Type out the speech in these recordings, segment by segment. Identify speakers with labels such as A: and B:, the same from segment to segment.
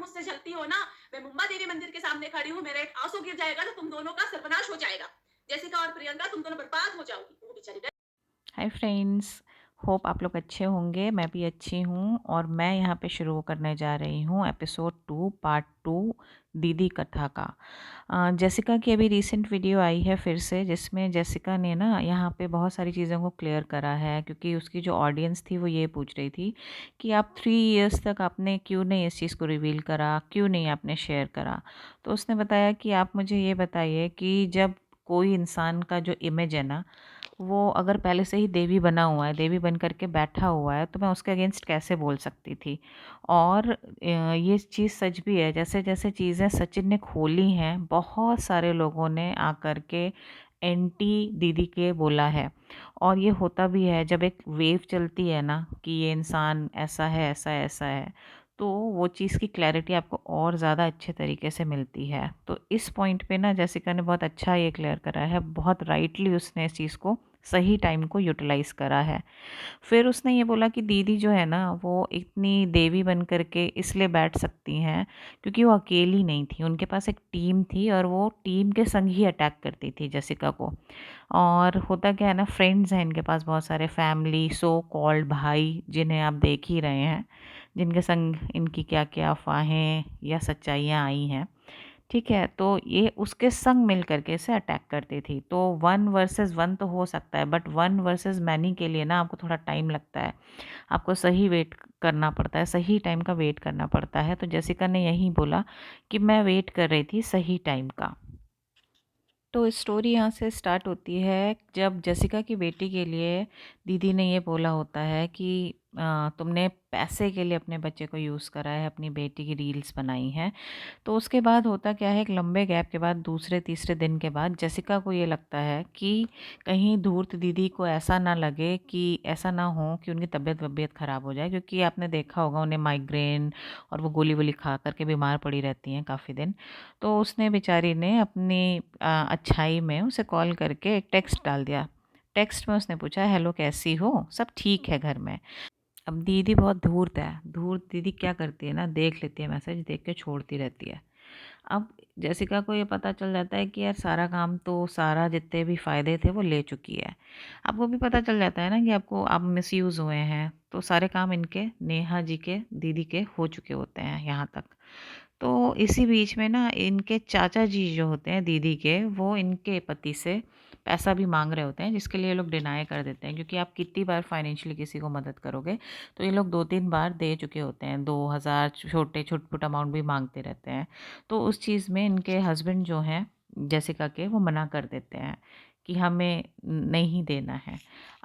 A: मुझसे जलती हो ना, मैं मुंबा देवी मंदिर के सामने खड़ी हूँ, मेरा एक आंसू गिर जाएगा तो तुम दोनों का सर्वनाश हो जाएगा। जेसिका और प्रियंका तुम दोनों बर्बाद हो जाओगी। वो बेचारी
B: हाय फ्रेंड्स। होप आप लोग अच्छे होंगे। मैं भी अच्छी हूँ और मैं यहाँ पे शुरू करने जा रही हूँ एपिसोड 2 पार्ट 2 दीदी कथा का। जेसिका की अभी रीसेंट वीडियो आई है फिर से, जिसमें जेसिका ने ना यहाँ पे बहुत सारी चीज़ों को क्लियर करा है, क्योंकि उसकी जो ऑडियंस थी वो ये पूछ रही थी कि आप 3 इयर्स तक आपने क्यों नहीं इस चीज़ को रिवील करा, क्यों नहीं आपने शेयर करा। तो उसने बताया कि आप मुझे ये बताइए कि जब कोई इंसान का जो इमेज है ना, वो अगर पहले से ही देवी बना हुआ है, देवी बन कर के बैठा हुआ है, तो मैं उसके अगेंस्ट कैसे बोल सकती थी। और ये चीज़ सच भी है, जैसे-जैसे चीज़ें सचिन ने खोली हैं, बहुत सारे लोगों ने आकर के एंटी दीदी के बोला है। और ये होता भी है जब एक वेव चलती है ना कि ये इंसान ऐसा है, ऐसा है, ऐसा है, तो वो चीज़ की क्लैरिटी आपको और ज़्यादा अच्छे तरीके से मिलती है। तो इस पॉइंट पे ना जेसिका ने बहुत अच्छा ये क्लियर करा है, बहुत राइटली उसने इस चीज़ को सही टाइम को यूटिलाइज़ करा है। फिर उसने ये बोला कि दीदी जो है ना, वो इतनी देवी बन कर के इसलिए बैठ सकती हैं क्योंकि वो अकेली नहीं थी, उनके पास एक टीम थी और वो टीम के संग ही अटैक करती थी जेसिका को। और होता क्या है ना, फ्रेंड्स हैं इनके पास बहुत सारे, फैमिली, सो कॉल्ड भाई, जिन्हें आप देख ही रहे हैं, जिनके संग इनकी क्या-क्या अफ़वाहें या सच्चाइयाँ आई हैं। ठीक है, तो ये उसके संग मिल कर के इसे अटैक करती थी। तो 1 वर्सेस 1 तो हो सकता है, बट 1 वर्सेस मैनी के लिए ना आपको थोड़ा टाइम लगता है। आपको सही वेट करना पड़ता है, सही टाइम का वेट करना पड़ता है। तो जेसिका ने यही बोला कि मैं वेट कर रही थी सही टाइम का। तो स्टोरी यहाँ से स्टार्ट होती है जब जेसिका की बेटी के लिए दीदी ने ये बोला होता है कि तुमने पैसे के लिए अपने बच्चे को यूज़ करा है, अपनी बेटी की रील्स बनाई हैं। तो उसके बाद होता क्या है, एक लंबे गैप के बाद दूसरे तीसरे दिन के बाद जेसिका को ये लगता है कि कहीं धूर्त दीदी को ऐसा ना लगे, कि ऐसा ना हो कि उनकी तबीयत वबीयत ख़राब हो जाए, क्योंकि आपने देखा होगा उन्हें माइग्रेन और वो गोली वोली खा करके बीमार पड़ी रहती हैं काफ़ी दिन। तो उसने बेचारी ने अपनी अच्छाई में उसे कॉल करके एक टेक्स्ट डाल दिया। टेक्स्ट में उसने पूछा, हेलो कैसी हो, सब ठीक है घर में। अब दीदी बहुत धूर्त है, धूर्त दीदी क्या करती है ना, देख लेती है मैसेज, देख के छोड़ती रहती है। अब जेसिका को ये पता चल जाता है कि यार सारा काम तो, सारा जितने भी फ़ायदे थे वो ले चुकी है। आपको भी पता चल जाता है ना कि आपको आप मिसयूज़ हुए हैं, तो सारे काम इनके, नेहा जी के, दीदी के हो चुके होते हैं यहाँ तक। तो इसी बीच में ना इनके चाचा जी जो होते हैं दीदी के, वो इनके पति से पैसा भी माँग रहे होते हैं, जिसके लिए ये लोग डिनाई कर देते हैं, क्योंकि आप कितनी बार फाइनेंशियली किसी को मदद करोगे। तो ये लोग 2-3 बार दे चुके होते हैं, 2000 छोटे छुट-पुट अमाउंट भी माँगते रहते हैं। तो उस चीज़ में इनके हस्बैंड जो हैं जेसिका के, वो मना कर देते हैं कि हमें नहीं देना है।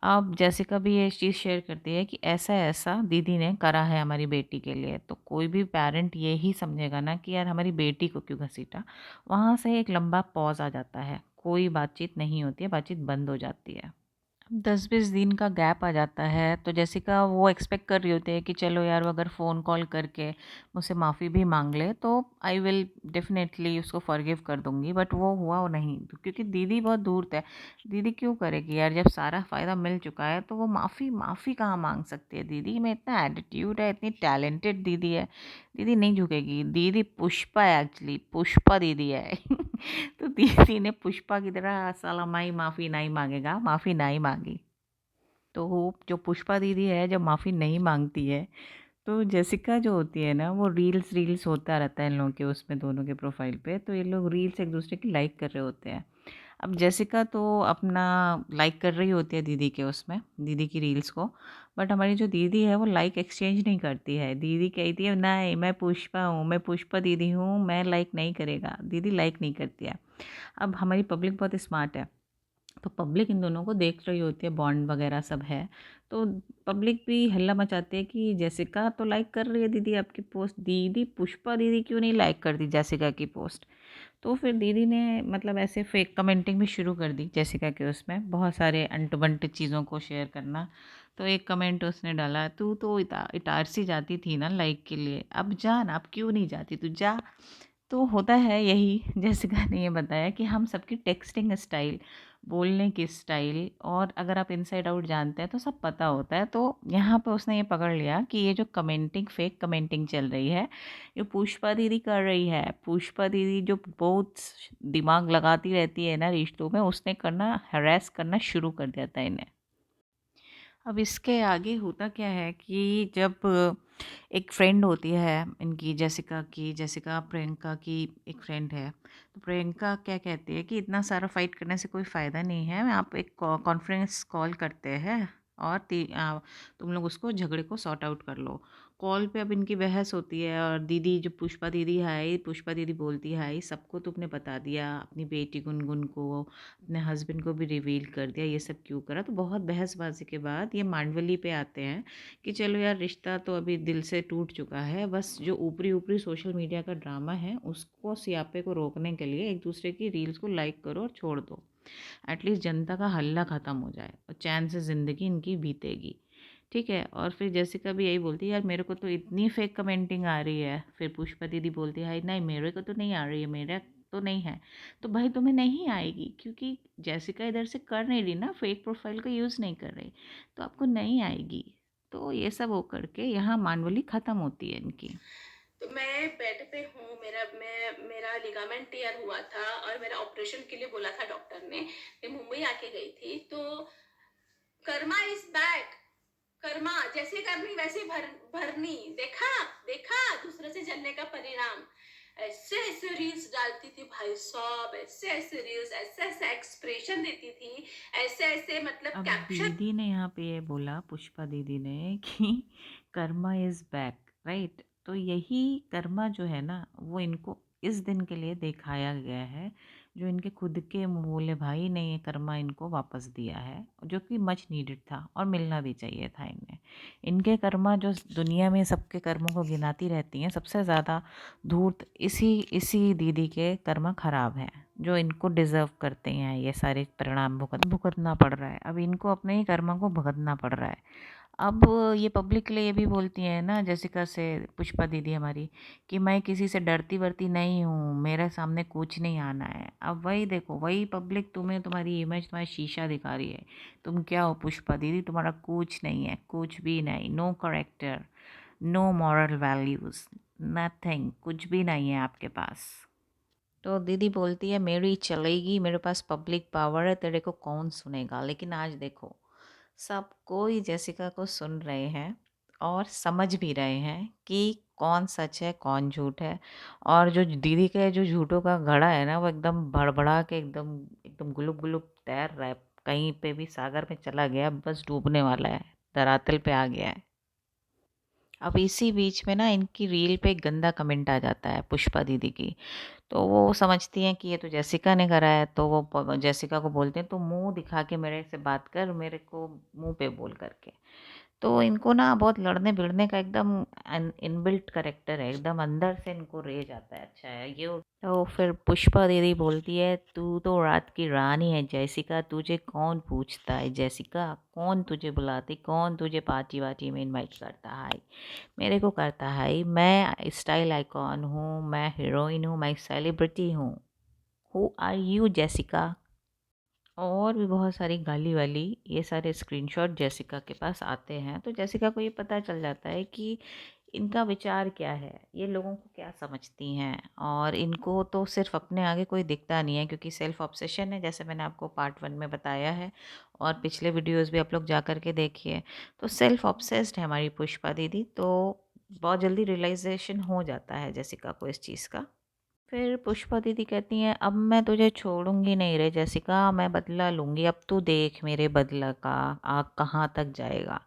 B: अब जेसिका भी ये चीज़ शेयर करती है कि ऐसा-ऐसा दीदी ने करा है हमारी बेटी के लिए। तो कोई भी पेरेंट ये ही समझेगा ना कि यार हमारी बेटी को क्यों घसीटा। वहाँ से एक लंबा पॉज़ आ जाता है, कोई बातचीत नहीं होती है, बातचीत बंद हो जाती है। 10-20 दिन का गैप आ जाता है, तो जेसिका वो एक्सपेक्ट कर रही होती है कि चलो यार, वो अगर फ़ोन कॉल करके मुझसे माफ़ी भी माँग ले तो आई विल डेफ़िनेटली उसको फ़ॉरगिव कर दूँगी, बट वो हुआ वो नहीं, क्योंकि दीदी बहुत धूर्त है। दीदी क्यों करेगी यार, जब सारा फ़ायदा मिल चुका है तो वो माफ़ी माफ़ी कहाँ माँग सकती है। दीदी में इतना एटीट्यूड है, इतनी टैलेंटेड दीदी है, दीदी नहीं झुकेगी। दीदी पुष्पा है, एक्चुअली पुष्पा दीदी है। तो दीदी ने पुष्पा की तरह साला माई माफ़ी नहीं माँगेगा, माफ़ी नहीं माँगी। तो वो जो पुष्पा दीदी है, जब माफ़ी नहीं माँगती है, तो जेसिका जो होती है ना, वो रील्स रील्स होता रहता है इन लोगों के उसमें, दोनों के प्रोफ़ाइल पे, तो ये लोग रील्स एक-दूसरे की लाइक कर रहे होते हैं। अब जेसिका तो अपना लाइक कर रही होती है दीदी के उसमें, दीदी की रील्स को, बट हमारी जो दीदी है वो लाइक एक्सचेंज नहीं करती है। दीदी कहती है नहीं, मैं पुष्पा हूँ, मैं पुष्पा दीदी हूँ, मैं लाइक नहीं करेगा। दीदी लाइक नहीं करती है। अब हमारी पब्लिक बहुत स्मार्ट है, तो पब्लिक इन दोनों को देख रही होती है, बॉन्ड वगैरह सब है, तो पब्लिक भी हल्ला मचाती है कि जेसिका तो लाइक कर रही है दीदी आपकी पोस्ट, दीदी पुष्पा दीदी क्यों नहीं लाइक करती जेसिका की पोस्ट। तो फिर दीदी ने मतलब ऐसे फेक कमेंटिंग भी शुरू कर दी जेसिका के उसमें, बहुत सारे अंट-बंट चीज़ों को शेयर करना। तो एक कमेंट उसने डाला, तू तो इटारसी जाती थी ना लाइक के लिए, अब जा ना, अब क्यों नहीं जाती तू, जा। तो होता है यही, जैसिका ने ये बताया कि हम सबकी टेक्स्टिंग स्टाइल बोलने की स्टाइल, और अगर आप इनसाइड आउट जानते हैं तो सब पता होता है। तो यहाँ पे उसने ये पकड़ लिया कि ये जो कमेंटिंग, फेक कमेंटिंग चल रही है, ये पुष्पा दीदी कर रही है। पुष्पा दीदी जो बहुत दिमाग लगाती रहती है ना रिश्तों में, उसने करना, हरास करना शुरू कर दिया था इन्हें। अब इसके आगे होता क्या है कि जब एक फ्रेंड होती है इनकी, जेसिका की, जेसिका प्रियंका की एक फ्रेंड है। तो प्रियंका क्या कहती है कि इतना सारा फाइट करने से कोई फ़ायदा नहीं है, आप एक कॉन्फ्रेंस कॉल करते हैं और तुम लोग उसको झगड़े को सॉर्ट आउट कर लो। कॉल पे अब इनकी बहस होती है और दीदी, जो पुष्पा दीदी है, पुष्पा दीदी बोलती है सबको तुमने बता दिया, अपनी बेटी गुनगुन को, अपने हस्बैंड को भी रिवील कर दिया, ये सब क्यों करा। तो बहुत बहसबाजी के बाद ये मांडवली पे आते हैं कि चलो यार, रिश्ता तो अभी दिल से टूट चुका है, बस जो ऊपरी ऊपरी सोशल मीडिया का ड्रामा है उसको, सियापे को रोकने के लिए एक दूसरे की रील्स को लाइक करो और छोड़ दो। एटलीस्ट जनता का हल्ला ख़त्म हो जाए और चैन से ज़िंदगी इनकी बीतेगी। ठीक है। और फिर जैसिका भी यही बोलती है, यार मेरे को तो इतनी फेक कमेंटिंग आ रही है। फिर पुष्पा दीदी बोलती है, नहीं मेरे को तो नहीं आ रही है, मेरा तो नहीं है। तो भाई तुम्हें नहीं आएगी क्योंकि जैसिका इधर से कर नहीं रही ना, फेक प्रोफाइल का यूज़ नहीं कर रही, तो आपको नहीं आएगी। तो ये सब हो करके यहाँ मांडवली ख़त्म होती है इनकी।
A: तो मैं बेड पे हूँ, मेरा लिगामेंट टीयर हुआ था और मेरा ऑपरेशन के लिए बोला था डॉक्टर ने। मैं मुंबई आके गई थी, तो कर्मा इज बैक। कर्मा जैसे करनी वैसे भरनी। देखा, देखा दूसरे से जलने का परिणाम। ऐसे ऐसे रील्स डालती थी भाई साहब, ऐसे ऐसे रील्स, ऐसे ऐसे एक्सप्रेशन देती थी, ऐसे ऐसे मतलब
B: अब
A: कैप्शन।
B: दीदी ने यहाँ पे ये बोला, पुष्पा दीदी ने, कि कर्मा इज़ बैक, राइट। तो यही कर्मा जो है ना, वो इनको इस दिन के लिए दिखाया गया है, जो इनके खुद के मुँह बोले भाई ने ये कर्मा इनको वापस दिया है, जो कि मच नीडेड था और मिलना भी चाहिए था इन्हें। इनके कर्मा जो दुनिया में सबके कर्मों को गिनाती रहती हैं, सबसे ज़्यादा धूर्त इसी इसी दीदी के कर्मा खराब हैं, जो इनको डिज़र्व करते हैं। ये सारे परिणाम भुगतना पड़ रहा है, अब इनको अपने ही कर्मा को भुगतना पड़ रहा है। अब ये पब्लिकली ये भी बोलती है ना, जेसिका से, पुष्पा दीदी हमारी, कि मैं किसी से डरती वरती नहीं हूँ, मेरे सामने कुछ नहीं आना है। अब वही देखो, वही पब्लिक तुम्हें, तुम्हारी इमेज, तुम्हारा शीशा दिखा रही है। तुम क्या हो पुष्पा दीदी, तुम्हारा कुछ नहीं है, कुछ भी नहीं, no character, no moral values, nothing, कुछ भी नहीं है आपके पास। तो दीदी बोलती है, मेरी चलेगी, मेरे पास पब्लिक पावर है, तेरे को कौन सुनेगा। लेकिन आज देखो, सब कोई जेसिका को सुन रहे हैं और समझ भी रहे हैं कि कौन सच है कौन झूठ है। और जो दीदी के जो झूठों का घड़ा है ना, वो एकदम भड़बड़ा के एकदम एकदम गुलुक गुलुक तैर रहा है, कहीं पे भी सागर में चला गया, बस डूबने वाला है, धरातल पे आ गया है। अब इसी बीच में ना इनकी रील पे एक गंदा कमेंट आ जाता है पुष्पा दीदी की। तो वो समझती हैं कि ये तो जेसिका ने करा है, तो वो जेसिका को बोलते हैं, तो मुंह दिखा के मेरे से बात कर, मेरे को मुंह पे बोल करके। तो इनको ना बहुत लड़ने भिड़ने का एकदम इनबिल्ट करेक्टर है, एकदम अंदर से इनको रेज आता है। अच्छा है ये। तो फिर पुष्पा दीदी बोलती है, तू तो रात की रानी है जेसिका, तुझे कौन पूछता है जेसिका, कौन तुझे बुलाती, कौन तुझे पार्टी वार्टी में इनवाइट करता है। मेरे को करता है, मैं स्टाइल आइकॉन हूँ, मैं हीरोइन हूँ, मैं सेलिब्रिटी हूँ। Who are you Jessica. और भी बहुत सारी गाली वाली, ये सारे स्क्रीनशॉट जेसिका के पास आते हैं। तो जेसिका को ये पता चल जाता है कि इनका विचार क्या है, ये लोगों को क्या समझती हैं। और इनको तो सिर्फ अपने आगे कोई दिखता नहीं है, क्योंकि सेल्फ ऑब्सेशन है, जैसे मैंने आपको पार्ट 1 में बताया है, और पिछले वीडियोस भी आप लोग जा कर के देखिए। तो सेल्फ ऑब्सेस्ड है हमारी पुष्पा दीदी। तो बहुत जल्दी रियलाइजेशन हो जाता है जेसिका को इस चीज़ का। फिर पुष्पा दीदी कहती हैं, अब मैं तुझे छोड़ूंगी नहीं रे जेसिका, मैं बदला लूँगी, अब तू देख मेरे बदला का आग कहाँ तक जाएगा।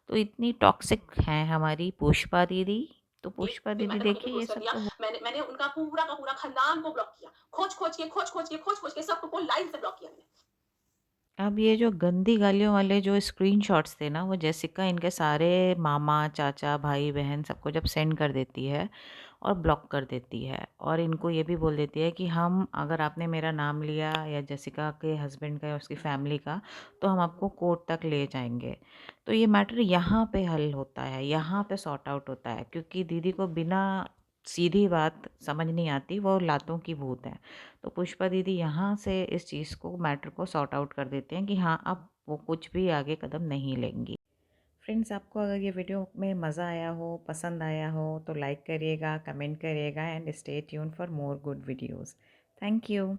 B: तो इतनी टॉक्सिक हैं हमारी पुष्पा दीदी। तो पुष्पा
A: फिर
B: दीदी
A: मैंने खुद ही
B: देखिए ये
A: क्लोज कर
B: सब
A: दिया।
B: तो।
A: मैंने उनका पूरा का पूरा खानदान को ब्लॉक किया, खोज खोज के सबको लाइन से ब्लॉक किया मैंने।
B: अब ये जो गंदी गालियों वाले जो स्क्रीनशॉट्स थे ना, वो जेसिका इनके सारे मामा चाचा भाई बहन सबको जब सेंड कर देती है और ब्लॉक कर देती है, और इनको ये भी बोल देती है कि हम, अगर आपने मेरा नाम लिया या जेसिका के हस्बैंड का या उसकी फैमिली का, तो हम आपको कोर्ट तक ले जाएंगे। तो ये मैटर यहाँ पे हल होता है, यहाँ पे सॉर्ट आउट होता है, क्योंकि दीदी को बिना सीधी बात समझ नहीं आती, वो लातों की भूत है। तो पुष्पा दीदी यहाँ से इस चीज़ को, मैटर को सॉर्ट आउट कर देते हैं कि हाँ, अब वो कुछ भी आगे कदम नहीं लेंगी। फ्रेंड्स, आपको अगर ये वीडियो में मज़ा आया हो, पसंद आया हो तो लाइक करिएगा, कमेंट करिएगा and stay tune for more good videos. Thank you.